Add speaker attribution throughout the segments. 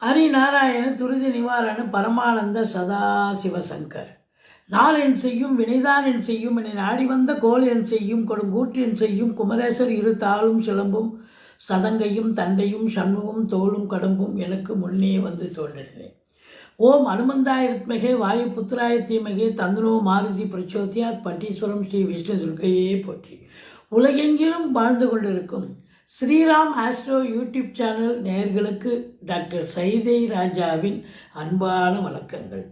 Speaker 1: ஹரிநாராயண துரித நிவாரண பரமானந்த சதாசிவசங்கர் நாள் என் செய்யும் வினைதான் என் செய்யும் என நாடி வந்த கோல் என் செய்யும் கொடுங்கூற்று என் செய்யும் குமரேசர் இரு தாளும் சிலம்பும் சதங்கையும் தண்டையும் சண்முகம் தோளும் கடம்பும் எனக்கு முன்னே வந்து தோன்றினேன். ஓம் அனுமந்தாய வித்மகே வாயு புத்திராய தீமகே தந்தனோ மாருதி பிரச்சோதியாத் பட்டீஸ்வரம் ஸ்ரீ விஷ்ணு துர்க்கையே போற்றி. உலகெங்கிலும் வாழ்ந்து கொண்டிருக்கும் ஸ்ரீராம் ஆஸ்ட்ரோ யூடியூப் சேனல் நேயர்களுக்கு டாக்டர் சைதை ராஜாவின் அன்பான வணக்கங்கள்.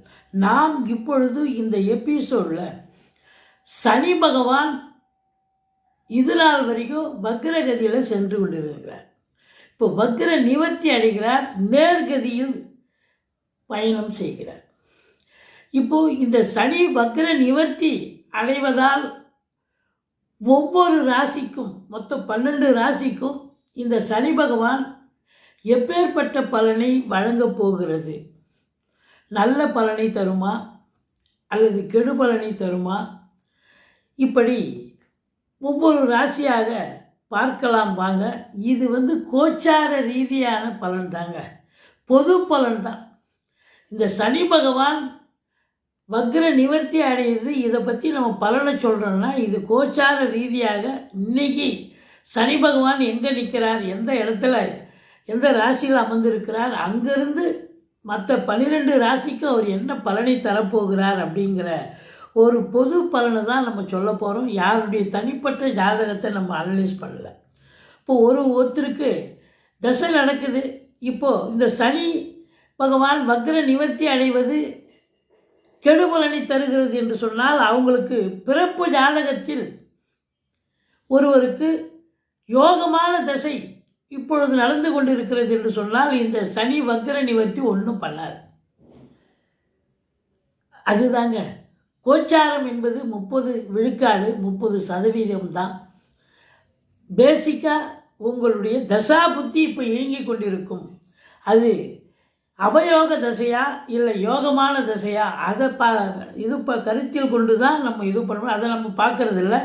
Speaker 1: நாம் இப்பொழுது இந்த எபிசோடில் சனி பகவான் இது நாள் வரைக்கும் வக்ரகதியில் சென்று கொண்டிருக்கிறார். இப்போ வக்ர நிவர்த்தி அடைகிறார், நேர்கதியில் பயணம் செய்கிறார். இப்போது இந்த சனி வக்ர நிவர்த்தி அடைவதால் ஒவ்வொரு ராசிக்கும் மொத்தம் 12 ராசிக்கும் இந்த சனி பகவான் எப்பேற்பட்ட பலனை வழங்கப் போகிறது? நல்ல பலனை தருமா அல்லது கெடு பலனை தருமா? இப்படி ஒவ்வொரு ராசியாக பார்க்கலாம் வாங்க. இது கோச்சார ரீதியான பலன் தாங்க, பொது பலன் தான். இந்த சனி பகவான் வக்ர நிவர்த்தி அடையுது. இதை பற்றி நம்ம பலனை சொல்கிறோம்னா, இது கோச்சார ரீதியாக இன்னைக்கு சனி பகவான் எங்கே நிற்கிறார், எந்த இடத்துல எந்த ராசியில் அமர்ந்திருக்கிறார், அங்கேருந்து மற்ற 12 ராசிக்கும் அவர் என்ன பலனை தரப்போகிறார் அப்படிங்கிற ஒரு பொது பலனை தான் நம்ம சொல்ல போகிறோம். யாருடைய தனிப்பட்ட ஜாதகத்தை நம்ம அனலைஸ் பண்ணல. இப்போது ஒருத்தருக்கு தசை நடக்குது. இப்போது இந்த சனி பகவான் வக்ர நிவர்த்தி அடைவது கெடுபலனை தருகிறது என்று சொன்னால், அவங்களுக்கு பிறப்பு ஜாதகத்தில் ஒருவருக்கு யோகமான தசை இப்பொழுது நடந்து கொண்டிருக்கிறது என்று சொன்னால், இந்த சனி வக்ர நிவர்த்தி ஒன்றும் பண்ணாது. அதுதாங்க கோச்சாரம் என்பது 30 விழுக்காடு 30% தான். பேசிக்காக உங்களுடைய தசா புத்தி இப்போ இயங்கி கொண்டிருக்கும். அது அவயோக தசையா இல்லை யோகமான தசையா, அதை கருத்தில் கொண்டு தான் நம்ம இது பண்ணுறோம். அதை நம்ம பார்க்குறதில்ல.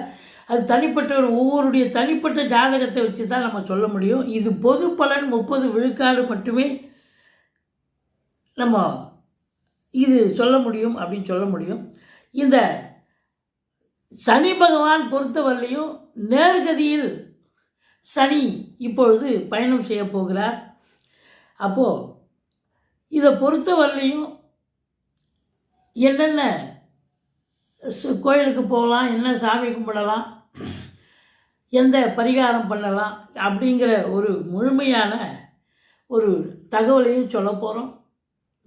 Speaker 1: அது தனிப்பட்ட ஒவ்வொருடைய தனிப்பட்ட ஜாதகத்தை வச்சு தான் நம்ம சொல்ல முடியும். இது பொது பலன் 30 விழுக்காடு மட்டுமே நம்ம இது சொல்ல முடியும் அப்படின்னு சொல்ல முடியும். இந்த சனி பகவான் பொறுத்தவரையிலையும் நேர்கதியில் சனி இப்பொழுது பயணம் செய்ய போகிறார். அப்போது இதை பொறுத்தவரையிலையும் என்னென்ன கோயிலுக்கு போகலாம், என்ன சாமி கும்பிடலாம், எந்த பரிகாரம் பண்ணலாம் அப்படிங்கிற ஒரு முழுமையான ஒரு தகவலையும் சொல்ல போகிறோம்.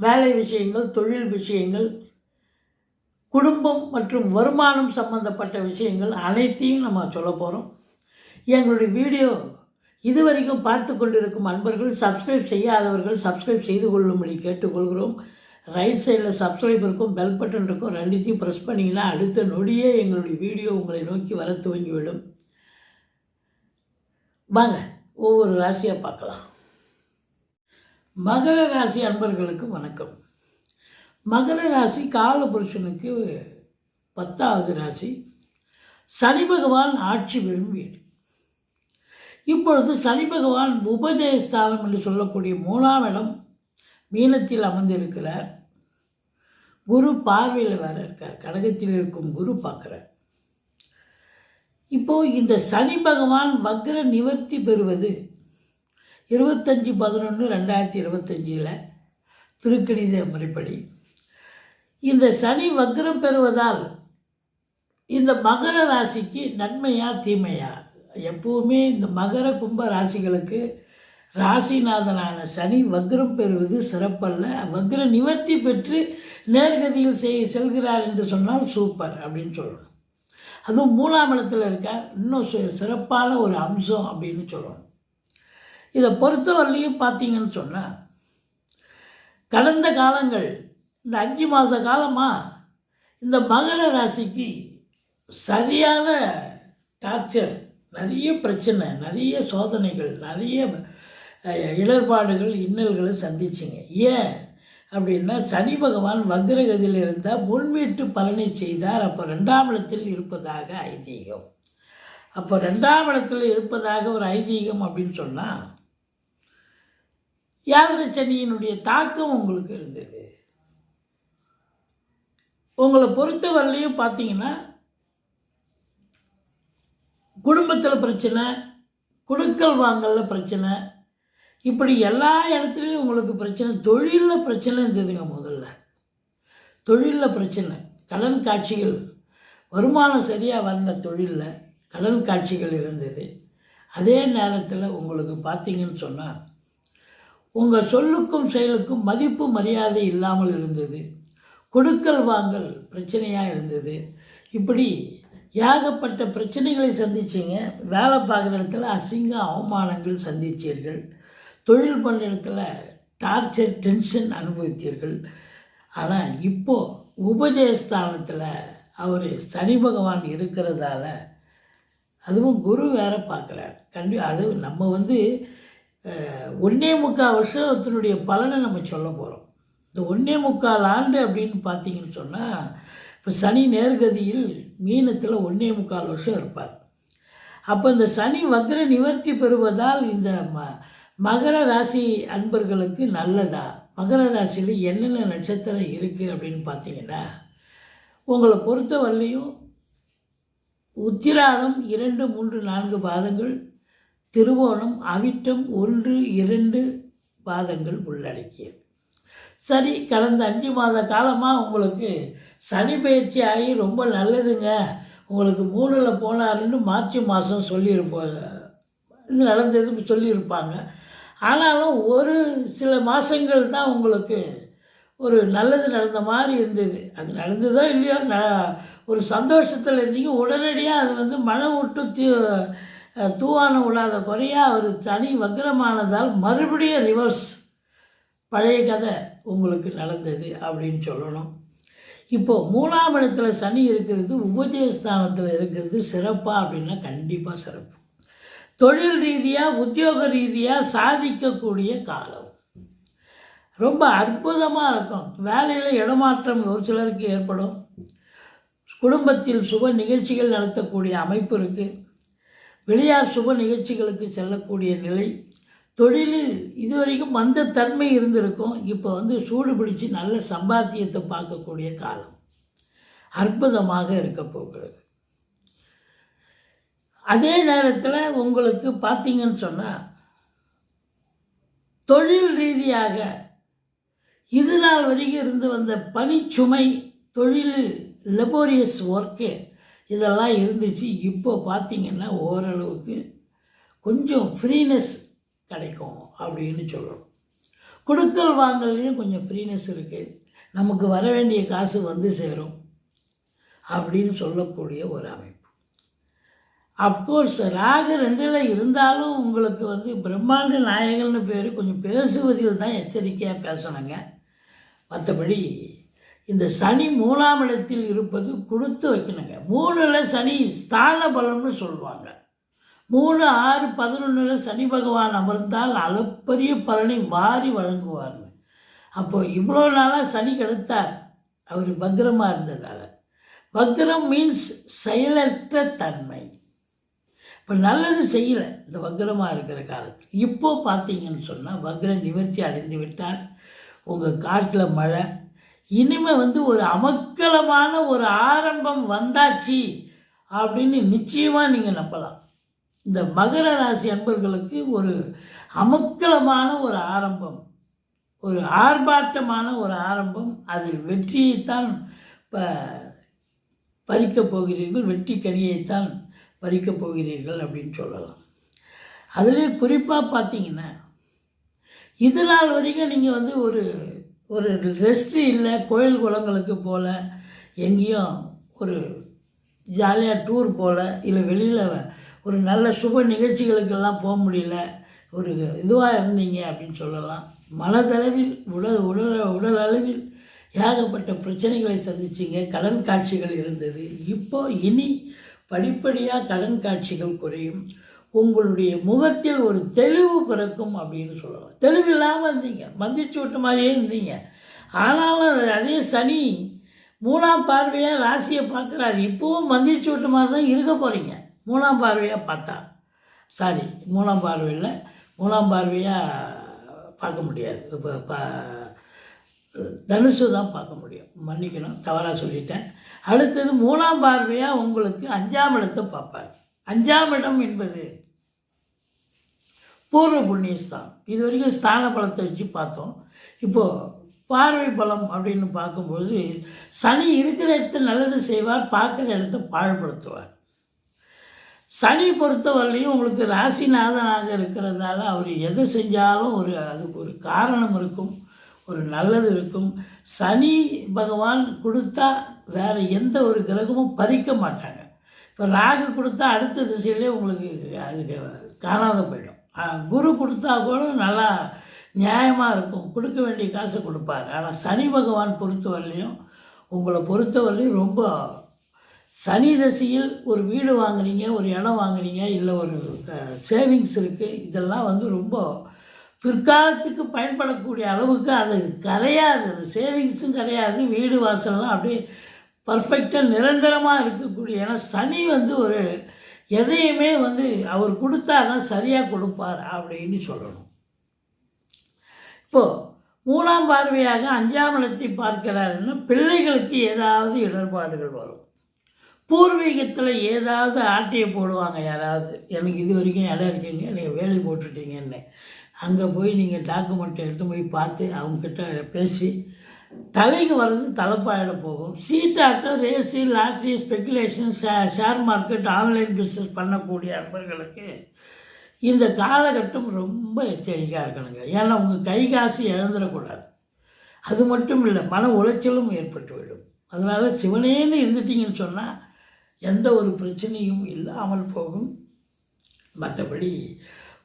Speaker 1: வேலை விஷயங்கள், தொழில் விஷயங்கள், குடும்பம் மற்றும் வருமானம் சம்பந்தப்பட்ட விஷயங்கள் அனைத்தையும் நம்ம சொல்ல போகிறோம். எங்களுடைய வீடியோ இதுவரைக்கும் பார்த்து கொண்டிருக்கும் அன்பர்கள், சப்ஸ்கிரைப் செய்யாதவர்கள் சப்ஸ்கிரைப் செய்து கொள்ளும்படி கேட்டுக்கொள்கிறோம். ரைட் சைடில் சப்ஸ்கிரைப் இருக்கும், பெல் பட்டன் இருக்கும், ரெண்டுத்தையும் ப்ரெஸ் பண்ணிங்கன்னா அடுத்த நொடியே எங்களுடைய வீடியோ உங்களை நோக்கி வர துவங்கிவிடும். வாங்க ஒவ்வொரு ராசியாக பார்க்கலாம். மகர ராசி அன்பர்களுக்கு வணக்கம். மகர ராசி காலபுருஷனுக்கு 10வது ராசி. சனி பகவான் ஆட்சி பெறும் வீடு. இப்பொழுது சனி பகவான் உபஜயஸ்தானம் என்று சொல்லக்கூடிய 3ஆம் இடம் மீனத்தில் அமர்ந்திருக்கிறார். குரு பார்வையில் வேறு இருக்கார். கடகத்தில் இருக்கும் குரு பார்க்குறார். இப்போது இந்த சனி பகவான் வக்ர நிவர்த்தி பெறுவது 25/11/2025 திருக்கணித முறைப்படி. இந்த சனி வக்ரம் பெறுவதால் இந்த மகர ராசிக்கு நன்மையா தீமையா? எப்பவுமே இந்த மகர கும்ப ராசிகளுக்கு ராசிநாதனான சனி வக்ரம் பெறுவது சிறப்பல்ல. வக்ர நிவர்த்தி பெற்று நேர்கதியில் செல்கிறார் என்று சொன்னால் சூப்பர் அப்படின்னு சொல்லணும். அதுவும் 3ஆம் இடத்துல இருக்கார், இன்னும் சிறப்பான ஒரு அம்சம் அப்படின்னு சொல்லணும். இதை பொறுத்தவரையிலையும் பார்த்தீங்கன்னு சொன்னால், கடந்த காலங்கள் இந்த 5 மாத காலமாக இந்த மகர ராசிக்கு சரியான டார்ச்சர், நிறைய பிரச்சனை, நிறைய சோதனைகள், நிறைய இடர்பாடுகள், இன்னல்களை சந்திச்சிங்க. ஏன் அப்படின்னா, சனி பகவான் வக்ரகதியில் இருந்தால் முன்வீட்டு பலனை செய்தார். அப்போ 2ஆம் இடத்தில் இருப்பதாக ஐதீகம். அப்போ 2ஆம் இடத்துல இருப்பதாக ஒரு ஐதீகம் அப்படின்னு சொன்னால், ஏழரை சனியினுடைய தாக்கம் உங்களுக்கு இருந்தது. உங்களை பொறுத்தவரையிலையும் பார்த்தீங்கன்னா குடும்பத்தில் பிரச்சனை, குடுக்கல் வாங்கலில் பிரச்சனை, இப்படி எல்லா இடத்துலையும் உங்களுக்கு பிரச்சனை. தொழிலில் பிரச்சனை இருந்ததுங்க. முதல்ல தொழிலில் பிரச்சனை, கடன் காட்சிகள், வருமானம் சரியாக வரல, தொழிலில் கடன் காட்சிகள் இருந்தது. அதே நேரத்தில் உங்களுக்கு பார்த்தீங்கன்னு சொன்னால் உங்கள் சொல்லுக்கும் செயலுக்கும் மதிப்பு மரியாதை இல்லாமல் இருந்தது. கொடுக்கல் வாங்கல் பிரச்சனையாக இருந்தது. இப்படி ஏகப்பட்ட பிரச்சனைகளை சந்திச்சிங்க. வேலை பார்க்குற இடத்துல அசிங்க அவமானங்கள் சந்தித்தீர்கள். தொழில் பண்ணுற இடத்துல டார்ச்சர், டென்ஷன் அனுபவித்தீர்கள். ஆனால் இப்போது உபஜயஸ்தானத்தில் அவர் சனி பகவான் இருக்கிறதால, அதுவும் குரு வேற பார்க்குறார். அது நம்ம 1.25 வருஷத்தினுடைய பலனை நம்ம சொல்ல போகிறோம். இந்த 1.25 ஆண்டு அப்படின்னு பார்த்தீங்கன்னு சொன்னால், இப்போ சனி நேர்கதியில் மீனத்தில் 1.25 வருஷம் இருப்பார். அப்போ இந்த சனி வக்ர நிவர்த்தி பெறுவதால் இந்த மகர ராசி அன்பர்களுக்கு நல்லதா? மகர ராசியில் என்னென்ன நட்சத்திரம் இருக்குது அப்படின்னு பார்த்தீங்கன்னா, உங்களை பொறுத்தவரையிலையும் உத்திராடம் 2, 3, 4 பாதங்கள், திருவோணம், அவிட்டம் 1, 2 பாதங்கள் உள்ளடக்கியது. சரி, கடந்த 5 மாத காலமாக உங்களுக்கு சனி பயிற்சி ஆகி ரொம்ப நல்லதுங்க, உங்களுக்கு 3ல் போனாருன்னு மார்ச் மாதம் சொல்லியிருப்போம், இது நடந்தது சொல்லியிருப்பாங்க. ஆனாலும் ஒரு சில மாதங்கள் தான் உங்களுக்கு ஒரு நல்லது நடந்த மாதிரி இருந்தது. அது நடந்ததோ இல்லையோ, ஒரு சந்தோஷத்தில் இருந்தீங்க. உடனடியாக அது மழை விட்டு தூவானம் விடாத குறையாக அவர் சனி வக்ரமானதால் மறுபடியும் ரிவர்ஸ் பழைய கதை உங்களுக்கு நடந்தது அப்படின்னு சொல்லணும். இப்போது 3ஆம் இடத்துல சனி இருக்கிறது, உபஜயஸ்தானத்தில் இருக்கிறது சிறப்பாக அப்படின்னா கண்டிப்பாக சிறப்பு. தொழில் ரீதியாக, உத்தியோக ரீதியாக சாதிக்கக்கூடிய காலம் ரொம்ப அற்புதமாக இருக்கும். வேலையில் இடமாற்றம் ஒரு சிலருக்கு ஏற்படும். குடும்பத்தில் சுப நிகழ்ச்சிகள் நடத்தக்கூடிய அமைப்பு இருக்குது. வெளியார் சுப நிகழ்ச்சிகளுக்கு செல்லக்கூடிய நிலை. தொழிலில் இதுவரைக்கும் மந்த தன்மை இருந்திருக்கும். இப்போ சூடு பிடிச்சி நல்ல சம்பாத்தியத்தை பார்க்கக்கூடிய காலம் அற்புதமாக இருக்க போகிறது. அதே நேரத்தில் உங்களுக்கு பார்த்தீங்கன்னு சொன்னால், தொழில் ரீதியாக இது நாள் வரைக்கும் இருந்து வந்த பணிச்சுமை, தொழிலில் லெபோரியஸ் ஒர்க்கு இதெல்லாம் இருந்துச்சு. இப்போ பார்த்தீங்கன்னா ஓரளவுக்கு கொஞ்சம் ஃப்ரீனஸ் கிடைக்கும் அப்படின்னு சொல்லணும். கொடுக்கல் வாங்கல்லையும் கொஞ்சம் ஃப்ரீனஸ் இருக்குது. நமக்கு வர வேண்டிய காசு சேரும் அப்படின்னு சொல்லக்கூடிய ஒரு அமைப்பு. அஃப்கோர்ஸ் ராகு 2ல் இருந்தாலும் உங்களுக்கு பிரம்மாண்ட நாயகன்னு பேர். கொஞ்சம் பேசுவதில் தான் எச்சரிக்கையாக பேசணுங்க. மற்றபடி இந்த சனி 3ஆம் இடத்தில் இருப்பது கொடுத்து வைக்கணுங்க. 3ல் சனி ஸ்தான பலம்னு சொல்லுவாங்க. 3, 6, 11ல் சனி பகவான் அமர்ந்தால் அளப்பரிய பலனை வாரி வழங்குவார்னு. அப்போது இவ்வளோ நாளாக சனி கெடுத்தார், அவர் வக்ரமாக இருந்ததால். வக்ரம் மீன்ஸ் செயலற்ற தன்மை. இப்போ நல்லது செய்யலை இந்த வக்ரமாக இருக்கிற காலத்தில். இப்போது பார்த்தீங்கன்னு சொன்னால் வக்ர நிவர்த்தி அடைந்து விட்டார். உங்கள் காட்டில் மழை இனிமேல் ஒரு அமக்கலமான ஒரு ஆரம்பம் வந்தாச்சு அப்படின்னு நிச்சயமாக நீங்கள் நம்பலாம். இந்த மகர ராசி அன்பர்களுக்கு ஒரு அமக்கலமான ஒரு ஆரம்பம், ஒரு ஆர்ப்பாட்டமான ஒரு ஆரம்பம். அதில் வெற்றியைத்தான் பறிக்கப் போகிறீர்கள், வெற்றி கனியைத்தான் பறிக்கப் போகிறீர்கள் அப்படின்னு சொல்லலாம். அதிலே குறிப்பாக பார்த்தீங்கன்னா, இது நாள் வரைக்கும் நீங்கள் ஒரு ரெஸ்ட்டு இல்லை, கோயில் குளங்களுக்கு போகல, எங்கேயும் ஒரு ஜாலியாக டூர் போகல, இல்லை வெளியில் ஒரு நல்ல சுப நிகழ்ச்சிகளுக்கெல்லாம் போக முடியல, ஒரு இதுவாக இருந்தீங்க அப்படின்னு சொல்லலாம். மனதளவில் உடல் அளவில் ஏகப்பட்ட பிரச்சனைகளை சந்திச்சிங்க. கடன் காட்சிகள் இருந்தது. இனி படிப்படியாக கடன் காட்சிகள் குறையும். உங்களுடைய முகத்தில் ஒரு தெளிவு பிறக்கும் அப்படின்னு சொல்லலாம். தெளிவில்லாமல் இருந்தீங்க, மந்திரிச்சு விட்ட மாதிரியே இருந்தீங்க. ஆனாலும் அதே சனி 3ஆம் பார்வையாக ராசியை பார்க்குறாரு. இப்போவும் மந்திரிச்சு விட்ட மாதிரி தான் இருக்க போகிறீங்க. 3ஆம் பார்வையாக பார்த்தா, 3ஆம் பார்வையில் 3ஆம் பார்வையாக பார்க்க முடியாது. இப்போ தனுசு தான் பார்க்க முடியும். மன்னிக்கணும், தவறாக சொல்லிட்டேன். அடுத்தது 3ஆம் பார்வையாக உங்களுக்கு 5ஆம் இடத்தை பார்ப்பார். 5ஆம் இடம் என்பது பூர்வ புண்ணியஸ்தானம். இது வரைக்கும் ஸ்தான பலத்தை வச்சு பார்த்தோம். இப்போது பார்வை பலம் அப்படின்னு பார்க்கும்போது சனி இருக்கிற இடத்த நல்லது செய்வார், பார்க்குற இடத்த பாழ்படுத்துவார். சனி பொறுத்தவரையிலையும் உங்களுக்கு ராசிநாதனாக இருக்கிறதால அவர் எதை செஞ்சாலும் அதுக்கு ஒரு காரணம் இருக்கும், ஒரு நல்லது இருக்கும். சனி பகவான் கொடுத்தா வேறு எந்த ஒரு கிரகமும் பறிக்க மாட்டாங்க. இப்போ ராகு கொடுத்தா அடுத்த திசையிலே உங்களுக்கு அதுக்கு காணாத போயிடும். குரு கொடுத்தா கூட நல்லா நியாயமாக இருக்கும், கொடுக்க வேண்டிய காசை கொடுப்பார். ஆனால் சனி பகவான் பொறுத்தவரையிலையும் உங்களை பொறுத்தவரையிலையும் ரொம்ப சனி தசையில் ஒரு வீடு வாங்குறீங்க, ஒரு இடம் வாங்குறீங்க, இல்லை ஒரு சேவிங்ஸ் இருக்குது, இதெல்லாம் ரொம்ப பிற்காலத்துக்கு பயன்படக்கூடிய அளவுக்கு அது கரையாது. அது சேவிங்ஸும் கரையாது, வீடு வாசல்லாம் அப்படியே பர்ஃபெக்டாக நிரந்தரமாக இருக்கக்கூடிய. ஏன்னா சனி ஒரு எதையுமே அவர் கொடுத்தாருன்னா சரியாக கொடுப்பார் அப்படின்னு சொல்லணும். இப்போது 3ஆம் பார்வையாக 5ஆம் இடத்தை பார்க்கிறாருன்னா பிள்ளைகளுக்கு ஏதாவது இடர்பாடுகள் வரும். பூர்வீகத்தில் ஏதாவது ஆட்டையை போடுவாங்க யாராவது, எனக்கு இது வரைக்கும் இடம் இருக்குங்க, நீங்கள் வேலை போட்டுட்டீங்கன்னு. அங்கே போய் நீங்கள் டாக்குமெண்ட்டை எடுத்து போய் பார்த்து அவங்கக்கிட்ட பேசி தலைக்கு வர்றது தலைப்பாயிட போகும். சீட்டாட்டம், race, lottery, speculation, share market, online business பண்ணக்கூடிய அன்பர்களுக்கு இந்த காலகட்டம் ரொம்ப எச்சரிக்கையாக இருக்கணுங்க. ஏன்னா உங்கள் கை காசு இழந்துடக்கூடாது. அது மட்டும் இல்லை, மன உளைச்சலும் ஏற்பட்டுவிடும். அதனால் சிவனேன்னு இருந்துட்டிங்கன்னு சொன்னால் எந்த ஒரு பிரச்சனையும் இல்லாமல் போகும். மற்றபடி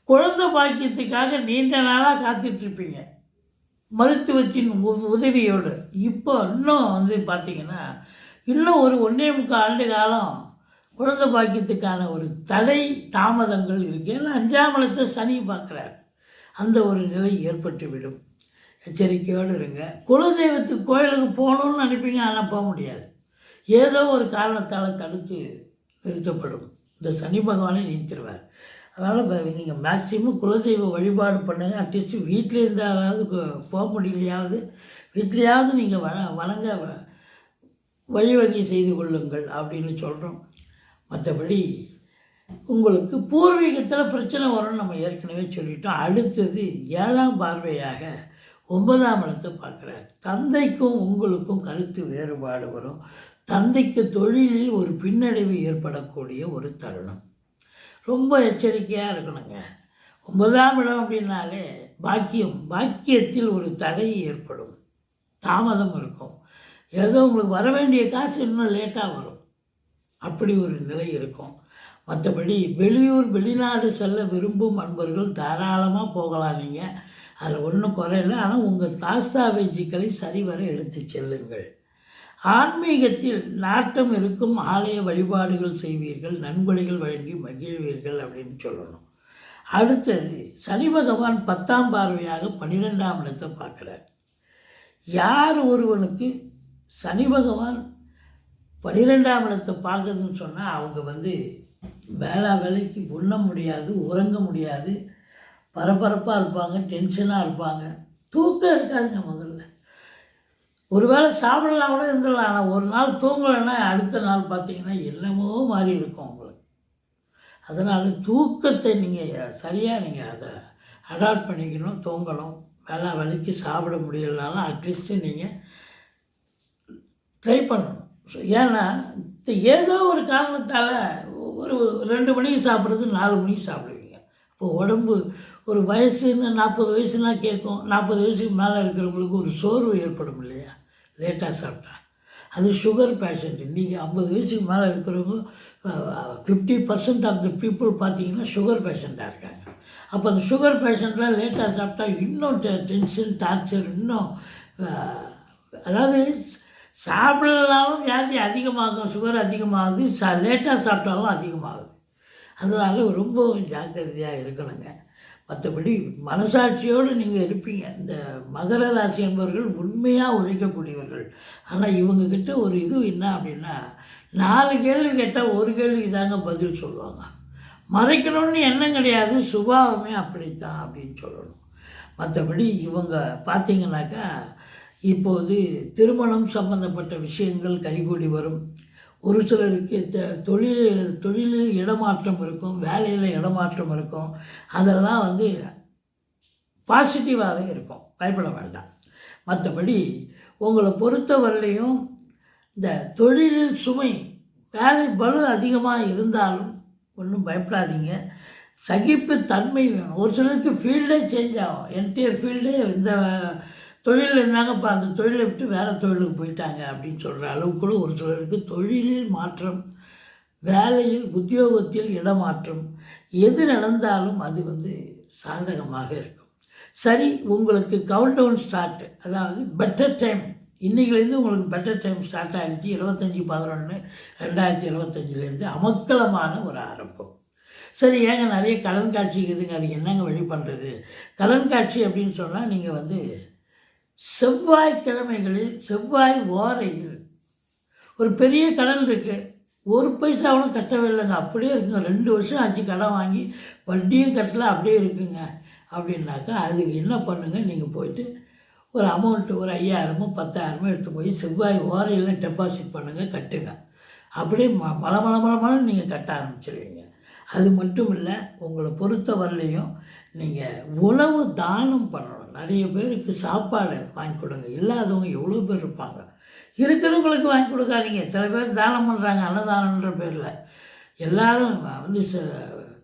Speaker 1: குழந்தை பாக்கியத்துக்காக நீண்ட நாளாக காத்துட்ருப்பீங்க மருத்துவத்தின் உதவியோடு. இப்போ இன்னும் பார்த்திங்கன்னா இன்னும் ஒரு 1.25 ஆண்டு காலம் குழந்தை பாக்கியத்துக்கான ஒரு தடை தாமதங்கள் இருக்குது. ஏன்னா 5ஆம் இடத்தை சனி பார்க்குறார், அந்த ஒரு நிலை ஏற்பட்டுவிடும். எச்சரிக்கையோடு இருங்க. குலதெய்வத்துக்கு கோயிலுக்கு போகணுன்னு நினைப்பீங்க, ஆனால் போக முடியாது. ஏதோ ஒரு காரணத்தால் தடுத்து நிறுத்தப்படும். இந்த சனி பகவானை நிறுத்திடுவார். அதனால் நீங்கள் மேக்சிமம் குலதெய்வ வழிபாடு பண்ணுங்கள். அட்லீஸ்ட் வீட்டில் இருந்தாலாவது போக முடியலையாவது வீட்லையாவது நீங்கள் வணங்க வழிவகை செய்து கொள்ளுங்கள் அப்படின்னு சொல்கிறோம். மற்றபடி உங்களுக்கு பூர்வீகத்தில் பிரச்சனை வரும்னு நம்ம ஏற்கனவே சொல்லிட்டோம். அடுத்தது 7ஆம் பார்வையாக 9ஆம் இடத்தை பார்க்குறார். தந்தைக்கும் உங்களுக்கும் கருத்து வேறுபாடு வரும். தந்தைக்கு தொழிலில் ஒரு பின்னடைவு ஏற்படக்கூடிய ஒரு தருணம். ரொம்ப எச்சரிக்கையாக இருக்கணுங்க. 9ஆம் இடம் அப்படின்னாலே பாக்கியத்தில் ஒரு தடை ஏற்படும், தாமதம் இருக்கும். ஏதோ உங்களுக்கு வர வேண்டிய காசு இன்னும் லேட்டாக வரும், அப்படி ஒரு நிலை இருக்கும். மற்றபடி வெளியூர் வெளிநாடு செல்ல விரும்பும் அன்பர்கள் தாராளமாக போகலாம். நீங்கள் அதில் ஒன்றும் குறையில்லை. ஆனால் உங்கள் தாஸ்தாவேஜிக்களை சரிவர எடுத்து செல்லுங்கள். ஆன்மீகத்தில் நாட்டம் இருக்கும் ஆலய வழிபாடுகள் செய்வீர்கள், நன்கொடைகள் வழங்கி மகிழ்வீர்கள் அப்படின்னு சொல்லணும். அடுத்தது சனி பகவான் 10ஆம் பார்வையாக 12ஆம் இடத்தை பார்க்குறார். யார் ஒருவனுக்கு சனி பகவான் 12ஆம் இடத்தை பார்க்குறதுன்னு சொன்னால் அவங்க வேலைக்கு உண்ண முடியாது, உறங்க முடியாது, பரபரப்பாக இருப்பாங்க, டென்ஷனாக இருப்பாங்க, தூக்கம் இருக்காதுங்க. முதல்ல ஒரு வேளை சாப்பிடலாம் கூட இருந்துடலாம், ஆனால் ஒரு நாள் தூங்கலைன்னா அடுத்த நாள் பார்த்திங்கன்னா என்னமோ மாதிரி இருக்கும் உங்களுக்கு. அதனால் தூக்கத்தை நீங்கள் சரியாக நீங்கள் அதை அடாப்ட் பண்ணிக்கணும், தூங்கணும். வேலைக்கு சாப்பிட முடியலனாலும் அட்லீஸ்ட்டு நீங்கள் ட்ரை பண்ணணும். ஏன்னா ஏதோ ஒரு காரணத்தால் ஒரு 2 மணிக்கு சாப்பிட்றது 4 மணிக்கு சாப்பிடுவீங்க. இப்போ உடம்பு ஒரு வயசுன்னு 40 வயசுனா கேட்கும். 40 வயசுக்கு மேலே இருக்கிறவங்களுக்கு ஒரு சோர்வு ஏற்படும் இல்லையா, லேட்டாக சாப்பிட்டா. அது சுகர் பேஷண்ட். இன்றைக்கி 50 வயசுக்கு மேலே இருக்கிறவங்க 50% ஆஃப் த பீப்புள் பார்த்திங்கன்னா சுகர் பேஷண்ட்டாக இருக்காங்க. அப்போ அந்த சுகர் பேஷண்ட்டில் லேட்டாக சாப்பிட்டா இன்னும் டென்ஷன், டார்ச்சர், இன்னும் அதாவது சாப்பிடலனாலும் வியாதி அதிகமாகும், சுகர் அதிகமாகுது, லேட்டாக சாப்பிட்டாலும் அதிகமாகுது. அதனால் ரொம்ப ஜாக்கிரதையாக இருக்கணுங்க. மற்றபடி மனசாட்சியோடு நீங்கள் இருப்பீங்க. இந்த மகர ராசி என்பவர்கள் உண்மையாக உழைக்கக்கூடியவர்கள். ஆனால் இவங்கக்கிட்ட ஒரு இது என்ன அப்படின்னா 4 கேள்வி கேட்டால் 1 கேள்விக்கு தாங்க பதில் சொல்லுவாங்க. மறைக்கணும்னு எண்ணம் கிடையாது, சுபாவமே அப்படித்தான் அப்படின்னு சொல்லணும். மற்றபடி இவங்க பார்த்தீங்கன்னாக்கா இப்போது திருமணம் சம்பந்தப்பட்ட விஷயங்கள் கைகூடி வரும். ஒரு சிலருக்கு தொழிலில் இடமாற்றம் இருக்கும், வேலையில் இடமாற்றம் இருக்கும். அதெல்லாம் வந்து பாசிட்டிவாகவே இருக்கும், பயப்பட வேண்டாம். மற்றபடி உங்களை பொறுத்தவரையிலையும் இந்த தொழிலில் சுமை வேலை பளு அதிகமாக இருந்தாலும் ஒன்றும் பயப்படாதீங்க. சகிப்புத்தன்மை வேணும். ஒரு சிலருக்கு ஃபீல்டே சேஞ்ச் ஆகும், என்டையர் ஃபீல்டே இந்த தொழில் இருந்தாங்கப்பா அந்த தொழிலை விட்டு வேறு தொழிலுக்கு போயிட்டாங்க அப்படின்னு சொல்கிற அளவுக்கு கூட ஒரு சிலருக்கு தொழிலில் மாற்றம், வேலையில் உத்தியோகத்தில் இடமாற்றம், எது நடந்தாலும் அது வந்து சாதகமாக இருக்கும். சரி, உங்களுக்கு கவுண்ட் டவுன் ஸ்டார்ட், அதாவது பெட்டர் டைம். இன்றைக்கிலேருந்து உங்களுக்கு பெட்டர் டைம் ஸ்டார்ட் ஆகிடுச்சு. 25/11/2025 அமக்கலமான ஒரு ஆரம்பம். சரி, ஏங்க நிறைய கடன் காட்சி இருக்குதுங்க, அதுக்கு என்னங்க வழி பண்ணுறது? கடன் காட்சி அப்படின்னு சொன்னால் நீங்கள் வந்து செவ்வாய்க்கிழமைகளில் செவ்வாய் ஓரையில் ஒரு பெரிய கடன் இருக்குது, ஒரு பைசாவும் கட்டவே இல்லைங்க, அப்படியே இருக்குங்க, 2 வருஷம் ஆச்சு கடன் வாங்கி, வட்டியும் கட்டல, அப்படியே இருக்குங்க அப்படின்னாக்கா அதுக்கு என்ன பண்ணுங்கள், நீங்கள் போயிட்டு ஒரு அமௌண்ட்டு ஒரு 5000மோ 10,000மோ எடுத்து போய் செவ்வாய் ஓரையில் டெபாசிட் பண்ணுங்கள், கட்டுங்க. அப்படியே மலை நீங்கள் கட்ட ஆரம்பிச்சிடுவீங்க. அது மட்டும் இல்லை, உங்களை பொறுத்த வரலையும் நீங்கள் உணவு தானம் பண்ணணும். நிறைய பேருக்கு சாப்பாடு வாங்கி கொடுங்க. இல்லாதவங்க எவ்வளோ பேர் இருப்பாங்க, இருக்கிறவங்களுக்கு வாங்கி கொடுக்காதீங்க. சில பேர் தானம் பண்ணுறாங்க அன்னதானன்ற பேரில். எல்லோரும் வந்து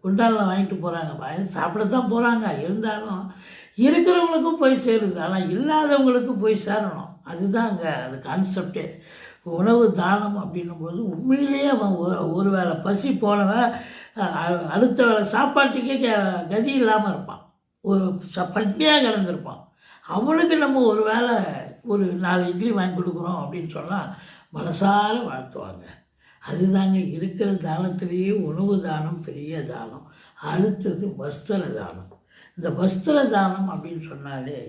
Speaker 1: குண்டாலில் வாங்கிட்டு போகிறாங்க, சாப்பிடத்தான் போகிறாங்க, இருந்தாலும் இருக்கிறவங்களுக்கும் போய் சேருது, ஆனால் இல்லாதவங்களுக்கு போய் சேரணும். அதுதான் அங்கே அது கான்செப்டே. உணவு தானம் அப்படின்னும்போது உண்மையிலேயே அவன் ஒரு வேளை பசி போனவன் அடுத்த வேளை சாப்பாட்டுக்கே கதி இல்லாமல் இருப்பான், ஒரு பட்டினியாக கிடந்திருப்பான். அவனுக்கு நம்ம ஒரு வேளை ஒரு 4 இட்லி வாங்கி கொடுக்குறோம் அப்படின்னு சொன்னால் மனசார வாழ்த்துவாங்க. அதுதாங்க இருக்கிற தானத்திலேயே உணவு தானம் பெரிய தானம். அடுத்தது வஸ்திர தானம். இந்த வஸ்திர தானம் அப்படின்னு சொன்னாலே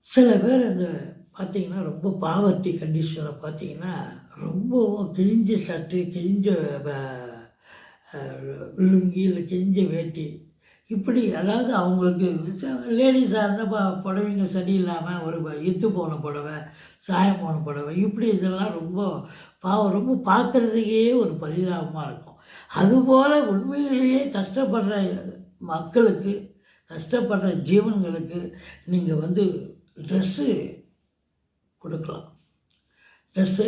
Speaker 1: சில பேர் இந்த பார்த்திங்கன்னா ரொம்ப பாவர்ட்டி கண்டிஷனில் பார்த்திங்கன்னா ரொம்பவும் கிழிஞ்ச சட்டு, கிழிஞ்ச லுங்கி, இல்லை கிழிஞ்ச வேட்டி, இப்படி அதாவது அவங்களுக்கு லேடிஸாக இருந்தால் புடவைங்க சரியில்லாமல் ஒரு இத்து போன புடவை, சாயம் போன புடவை, இப்படி இதெல்லாம் ரொம்ப பாவம், ரொம்ப பார்க்குறதுக்கே ஒரு பரிதாபமாக இருக்கும். அதுபோல் உண்மையிலேயே கஷ்டப்படுற மக்களுக்கு, கஷ்டப்படுற ஜீவன்களுக்கு நீங்கள் வந்து ட்ரெஸ்ஸு கொடுக்கலாம், ட்ரெஸ்ஸு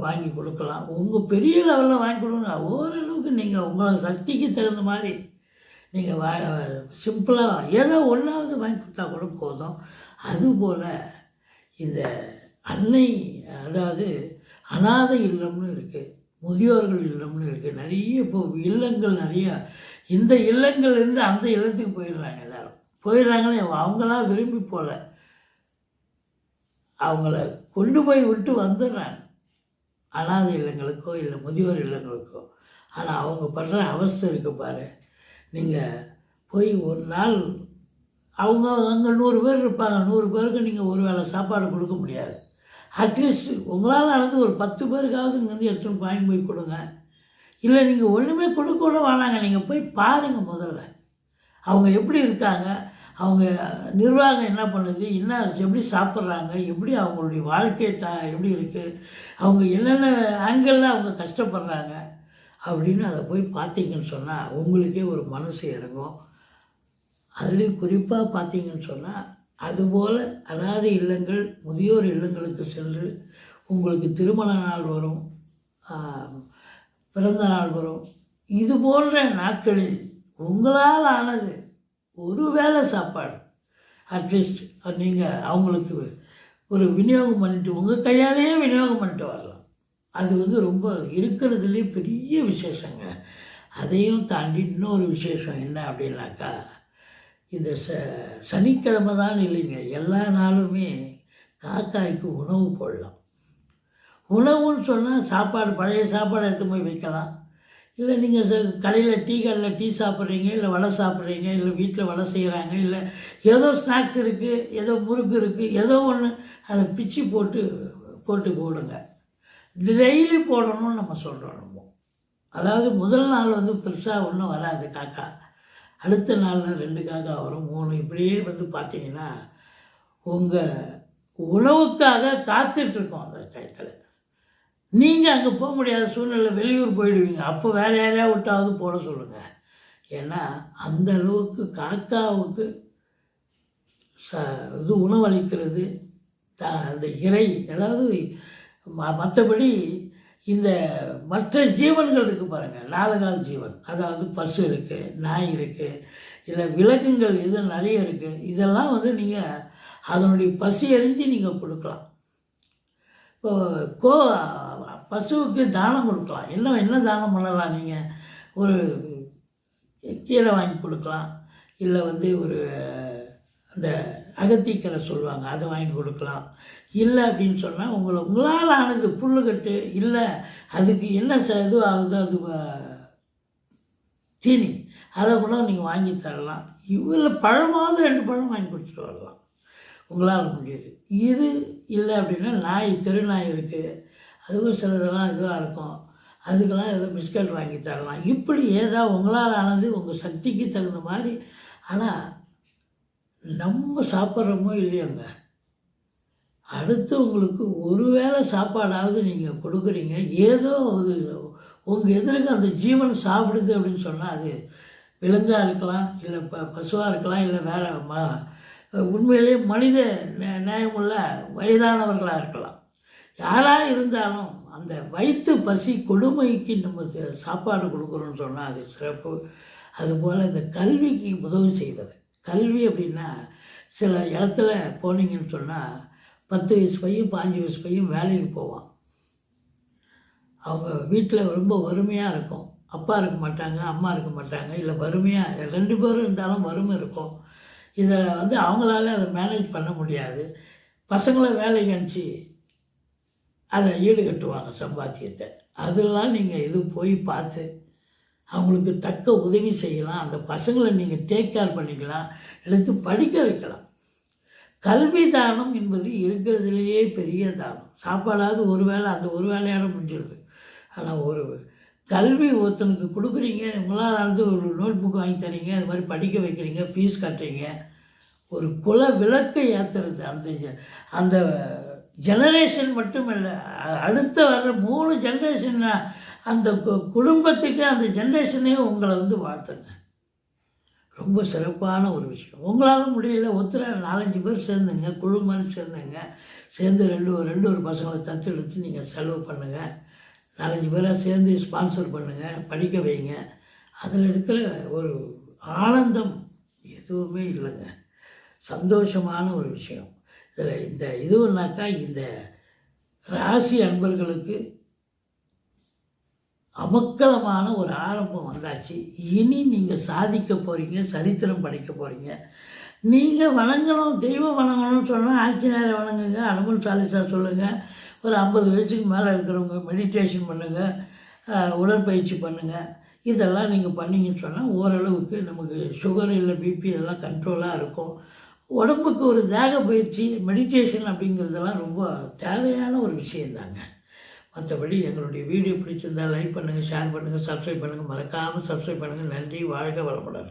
Speaker 1: வாங்கி கொடுக்கலாம். உங்கள் பெரிய லெவலில் வாங்கி கொடுங்க, ஓரளவுக்கு நீங்கள் உங்கள் சக்திக்கு தகுந்த மாதிரி நீங்கள் சிம்பிளாக ஏதோ ஒன்றாவது வாங்கி கொடுத்தா கூட போதும். அதுபோல் இந்த அன்னை, அதாவது அனாதை இல்லம்னு இருக்குது, முதியோர்கள் இல்லம்னு இருக்குது, நிறைய இப்போ இல்லங்கள் நிறையா. இந்த இல்லங்கள்லேருந்து அந்த இல்லத்துக்கு போயிடுறாங்க, எல்லோரும் போயிடுறாங்களே, அவங்களாம் விரும்பி போகல, அவங்கள கொண்டு போய் விட்டு வந்துடுறாங்க அனாதை இல்லங்களுக்கோ இல்லை முதியோர் இல்லங்களுக்கோ. ஆனால் அவங்க படுற அவஸ்தை இருக்குது பாரு. நீங்கள் போய் ஒரு நாள் அவங்க அங்கே 100 பேர் இருப்பாங்க, 100 பேருக்கு நீங்கள் ஒரு வேளை சாப்பாடு கொடுக்க முடியாது. அட்லீஸ்ட் உங்களால் நடந்து ஒரு 10 பேருக்காவது இங்கேருந்து எடுத்துகிட்டு வாங்கி போய் கொடுங்க. இல்லை நீங்கள் ஒன்றுமே கொடுக்க கூட வேணாங்க, நீங்கள் போய் பாருங்கள் முதல்ல அவங்க எப்படி இருக்காங்க, அவங்க நிர்வாகம் என்ன பண்ணுது, என்ன எப்படி சாப்பிட்றாங்க, எப்படி அவங்களுடைய வாழ்க்கை எப்படி இருக்குது, அவங்க என்னென்ன ஆங்கிளில் அவங்க கஷ்டப்படுறாங்க அப்படின்னு அதை போய் பார்த்தீங்கன்னு சொன்னால் உங்களுக்கே ஒரு மனசு இறங்கும். அதுலேயும் குறிப்பாக பார்த்தீங்கன்னு சொன்னால் அதுபோல் அனாதை இல்லங்கள், முதியோர் இல்லங்களுக்கு சென்று உங்களுக்கு திருமண நாள் வரும், பிறந்த நாள் வரும், இது போன்ற நாட்களில் உங்களால் ஆனது ஒரு வேளை சாப்பாடு அட்லீஸ்ட் நீங்கள் அவங்களுக்கு ஒரு விநியோகம் பண்ணிட்டு உங்கள் கையாலேயே விநியோகம் பண்ணிட்டு வரலாம். அது வந்து ரொம்ப இருக்கிறதுலே பெரிய விசேஷங்க. அதையும் தாண்டி இன்னொரு விசேஷம் என்ன அப்படின்னாக்கா, இந்த சனிக்கிழமை தான் இல்லைங்க, எல்லா நாளுமே காக்காய்க்கு உணவு போடலாம். உணவுன்னு சொன்னால் சாப்பாடு, பழைய சாப்பாடு எடுத்து போய் வைக்கலாம். இல்லை நீங்கள் கடையில் டீ கடையில் டீ சாப்பிட்றீங்க, இல்லை வடை சாப்பிட்றீங்க, இல்லை வீட்டில் வடை செய்கிறாங்க, இல்லை ஏதோ ஸ்நாக்ஸ் இருக்குது, ஏதோ முறுக்கு இருக்குது, ஏதோ ஒன்று அதை பிச்சு போட்டு போடுங்க. டெய்லி போடணும்னு நம்ம சொல்கிறோம். நம்ம அதாவது முதல் நாள் வந்து பெருசாக ஒன்றும் வராது காக்கா, அடுத்த நாளில் 2 காக்கா வரும், 3 இப்படியே வந்து பார்த்தீங்கன்னா உங்கள் உணவுக்காக காத்துட்ருக்கோம். அந்த டயத்தில் நீங்கள் அங்கே போக முடியாத சூழ்நிலை, வெளியூர் போயிடுவீங்க. அப்போ வேறு யாரையா விட்டாவது போட சொல்லுங்கள். ஏன்னா அந்த அளவுக்கு காக்காவுக்கு இது உணவளிக்கிறது அந்த இறை. அதாவது மற்றபடி இந்த மற்ற ஜீவன்கள் இருக்குது பாருங்கள், 4 கால் ஜீவன், அதாவது பசு இருக்குது, நாய் இருக்குது, இல்லை விலங்குகள் இது நிறைய இருக்குது. இதெல்லாம் வந்து நீங்கள் அதனுடைய பசி அறிஞ்சு நீங்கள் கொடுக்கலாம். இப்போ பசுவுக்கு தானம் கொடுக்கலாம். என்ன தானம் பண்ணலாம்? நீங்கள் ஒரு கீரை வாங்கி கொடுக்கலாம், இல்லை வந்து ஒரு அந்த அகத்திக்கரை சொல்லுவாங்க, அதை வாங்கி கொடுக்கலாம். இல்லை அப்படின்னு சொன்னால் உங்களால் ஆனது புல்லுக்கட்டு, இல்லை அதுக்கு என்ன இது ஆகுதோ அது தீனி, அதை கூட நீங்கள் வாங்கி தரலாம். இதில் பழமாவது 2 பழம் வாங்கி கொடுத்துட்டு வரலாம், உங்களால் முடியுது. இது இல்லை அப்படின்னா நாய், தெரு நாய் இருக்குது, அதுவும் சிலதெல்லாம் இதுவாக இருக்கும், அதுக்கெல்லாம் ஏதோ பிஸ்கட் வாங்கி தரலாம். இப்படி ஏதோ உங்களால் ஆனது உங்கள் சக்திக்கு தகுந்த மாதிரி. ஆனால் நம்ம சாப்பிட்றோமோ இல்லையோங்க, அடுத்து உங்களுக்கு ஒரு வேளை சாப்பாடாவது நீங்கள் கொடுக்குறீங்க. ஏதோ அது உங்கள் எதிர்க்கு அந்த ஜீவன் சாப்பிடுது அப்படின்னு சொன்னால் அது விலங்காக இருக்கலாம், இல்லை பசுவாக இருக்கலாம், இல்லை வேறு உண்மையிலே மனித நியாயமுள்ள வயதானவர்களாக இருக்கலாம். யாராக இருந்தாலும் அந்த வயிற்று பசி கொடுமைக்கு நம்ம சாப்பாடு கொடுக்குறோன்னு சொன்னால் அது சிறப்பு. அதுபோல் இந்த கல்விக்கு உதவி செய்வது. கல்வி அப்படின்னா சில இடத்துல போனீங்கன்னு சொன்னால் 10 வயசு பையன் 5 வயசு பையன் வேலைக்கு போவான். அவங்க வீட்டில் ரொம்ப வறுமையாக இருக்கும், அப்பா இருக்க மாட்டாங்க, அம்மா இருக்க மாட்டாங்க, இல்லை வறுமையாக 2 பேரும் இருந்தாலும் வறுமை இருக்கும். இதை வந்து அவங்களால அதை மேனேஜ் பண்ண முடியாது. பசங்களை வேலைக்கு அனுப்பிச்சி அதை ஈடுகட்டுவாங்க சம்பாத்தியத்தை. அதெல்லாம் நீங்கள் இது போய் பார்த்து அவங்களுக்கு தக்க உதவி செய்யலாம். அந்த பசங்களை நீங்கள் டேக் கேர் பண்ணிக்கலாம், எடுத்து படிக்க வைக்கலாம். கல்வி தானம் என்பது இருக்கிறதுலையே பெரிய தானம். சாப்பாடாவது ஒரு வேளை, அந்த ஒரு வேலையால் முடிஞ்சிடுது. ஆனால் ஒரு கல்வி ஒருத்தனுக்கு கொடுக்குறீங்க, உங்களால் வந்து ஒரு நோட் புக் வாங்கி தரீங்க, அது மாதிரி படிக்க வைக்கிறீங்க, ஃபீஸ் கட்டுறீங்க, ஒரு குல விளக்கை ஏற்றுறது. அந்த ஜெனரேஷன் மட்டும் இல்லை, அடுத்த வர்ற 3 ஜென்ரேஷன் அந்த குடும்பத்துக்கு அந்த ஜென்ரேஷனே உங்களை வந்து வாழ்த்துங்க. ரொம்ப சிறப்பான ஒரு விஷயம். உங்களால் முடியல, ஒருத்தர 4-5 பேர் சேர்ந்துங்க, குழு மாதிரி சேர்ந்துங்க, சேர்ந்து ரெண்டு ஒரு பசங்களை தத்தெடுத்து நீங்கள் செலவு பண்ணுங்கள். 4-5 பேராக சேர்ந்து ஸ்பான்சர் பண்ணுங்கள், படிக்க வைங்க. அதில் இருக்கிற ஒரு ஆனந்தம் எதுவுமே இல்லைங்க. சந்தோஷமான ஒரு விஷயம். இதில் இந்த இதுனாக்கா இந்த ராசி அன்பர்களுக்கு அமக்கலமான ஒரு ஆரம்பம் வந்தாச்சு. இனி நீங்கள் சாதிக்க போகிறீங்க, சரித்திரம் படைக்க போகிறீங்க. நீங்கள் வணங்கணும், தெய்வம் வணங்கணும்னு சொன்னால் ஆஞ்சநேயரை வணங்குங்க, அனுமன் சாலிசா சொல்லுங்கள். ஒரு 50 வயசுக்கு மேலே இருக்கிறவங்க மெடிடேஷன் பண்ணுங்கள், உடற்பயிற்சி பண்ணுங்கள். இதெல்லாம் நீங்கள் பண்ணிங்கன்னு சொன்னால் ஓரளவுக்கு நமக்கு சுகர் இல்லை பிபி இதெல்லாம் கண்ட்ரோலாக இருக்கும். உடம்புக்கு ஒரு தேக பயிற்சி, மெடிடேஷன் அப்படிங்கிறதெல்லாம் ரொம்ப தேவையான ஒரு விஷயந்தாங்க. மற்றபடி எங்களுடைய வீடியோ பிடிச்சிருந்தால் லைக் பண்ணுங்கள், ஷேர் பண்ணுங்கள், சப்ஸ்கிரைப் பண்ணுங்கள். மறக்காமல் சப்ஸ்கிரைப் பண்ணுங்கள். நன்றி. வாழ்க வளமுடன்.